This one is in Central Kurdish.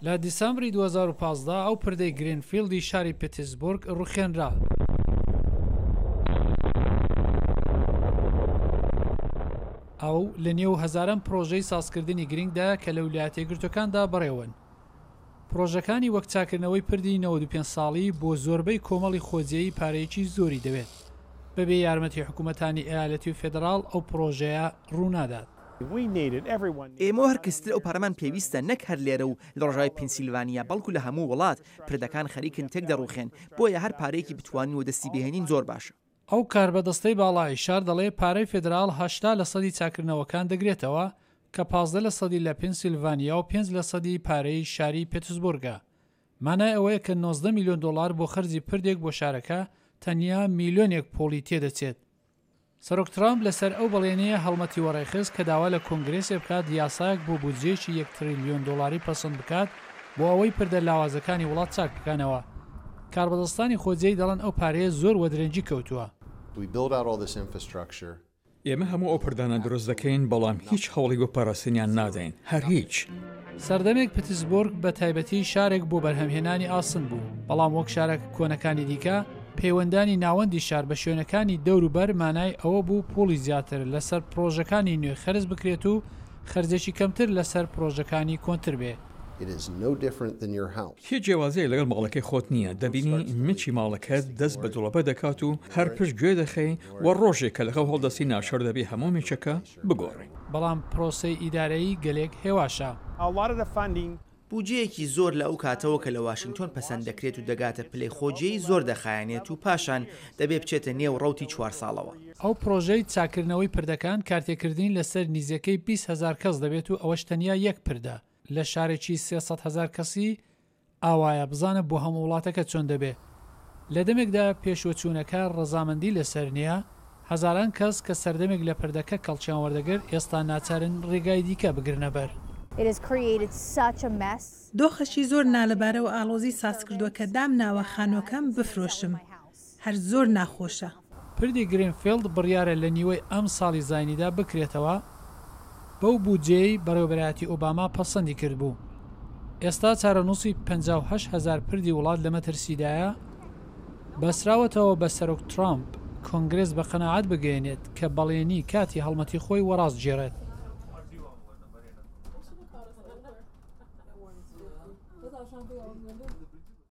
لە دیسەمبری 2015 ئەو پردەی گرینفیلدی شاری پێتیسبورگ ڕوخێنرا. ئەو لە نێو هەزاران پرۆژەی سازکردنی گرنگدا کە لە ویلایەتە یەکگرتووەکاندا بڕێون. پرۆژەکانی وەک چاکردنەوەی پردی 95 ساڵی بۆ زۆربەی کۆمەڵی خۆجیایی پارەیەکی زۆری دەوێت. بەبێ یارمەتی حکوومەتانی ئایالەتی و فێدراڵ ئەو پرۆژەیە ڕوونادات. ئێمە هەر کەستر ئەو پارەمان پێویستە نەک هەر لێرە و لە ڕۆژاوی پنسیلڤانیا بەڵکو لە هەموو وڵات پردەکان خەریکن تێک دەڕوخێن بۆیە هەر پارەیەکی بتوانین و دەستی بهێنین زۆر باشە. ئەو کاربەدەستەی باڵای شار دەڵێ پارەی فێدراڵ 80% چاکردنەوەکان دەگرێتەوە کە 15% لە پنسیلڤانیا و 5% پارەی شاری پێتسبورگە. مانای ئەوەیە کە 19 میلیۆن دلار بۆ خەرجی پردێک بۆ شارەکە تەنیا میلیۆنێک پۆلی تێدەچێت. سەرۆک ترامپ لەسەر ئەو بەڵێنەیە هەڵمەتی وەڕێخست کە داوا لە کۆنگرێسێ بکات یاسایەک بۆ بودجێکی 1 تریلیۆن دلاری پەسەند بکات بۆ ئەوەی پردە لاوازەکانی وڵات چاک بکەنەوە. کاربەدەستانی خۆجیایی دەڵێن ئەو پارەیە زۆر وەدرەنجی کەوتووە. ئێمە هەموو ئەو پردانە دروست دەکەین بەڵام هیچ هەوڵی بۆ پاراستنیان نادەین هەر هیچ. سەردەمێک پتیسبورگ بە تایبەتی شارێک بۆ بەرهەمهێنانی ئاسن بوو بەڵام وەک شارێک کۆنەکانی دیکە پەیوەندانی ناوەندی شار بە شوێنەکانی دەوروبەر مانای ئەوە بوو پۆلی زیاتر لەسەر پرۆژەکانی نوێ خەرج بکرێت و خەرجێکی کەمتر لەسەر پرۆژەکانی کۆنتر بێ. هیچ جیاوازەیە لەگەڵ ماڵەکەی خۆت نییە دەبینی مچی ماڵەکەت دەست بە دڵەبە دەکات و هەر پشت گوێ دەخەی و ڕۆژێک کە لەخەو هەڵدەستی ناشەر دەبێ هەموو میچەکە بگۆڕی. بەڵام پرۆسەی ئیدارەیی گەلێک هێواشە. بودجەیەکی زۆر لە ئەو کاتەوە کە لە واشنگتۆن پەسەند دەکرێت و دەگاتە پلەی خۆجیایی زۆر دەخایەنێت و پاشان دەبێ بچێتە نێو ڕەوتی 4 ساڵەوە. ئەو پرۆژەی چاکردنەوەی پردەکان کارتێکردنی لەسەر نزیەکەی 20,000 کەس دەبێت و ئەوەش تەنیا یەک پردە لە شارێکی 300,000 کەسی ئاوایە بزانە بۆ هەموو وڵاتەکە چۆن دەبێ. لە دەمێکدا پێشوەچوونەکە ڕەزامەندی لەسەر نییە هەزاران کەس کە سەردەمێک لە پردەکە کەڵچیان وەردەگرت ئێستا ناچارن ڕێگای دیکە بگرنە بەر. دۆخەشی زۆر نالەبارە و ئالۆزی ساز کردووە کە دام ناوە خانۆکەم بفرۆشم هەر زۆر ناخۆشە. پردی گرینفیلد بڕیارە لە نیوەی ئەم ساڵی زاینیدا بکرێتەوە بەو بودجەی بەڕێوەبەرایەتی ئۆباما پەسەندی کرد بوو. ئێستا چارەنووسی 58,000 پردی وڵات لە مەترسیدایە بەسراوەتەوە بە سەرۆک ترامپ کۆنگرێس بە قەناعەت بگەێنێت کە بەڵێنی کاتی هەڵمەتی خۆی وەڕاست جێڕێت.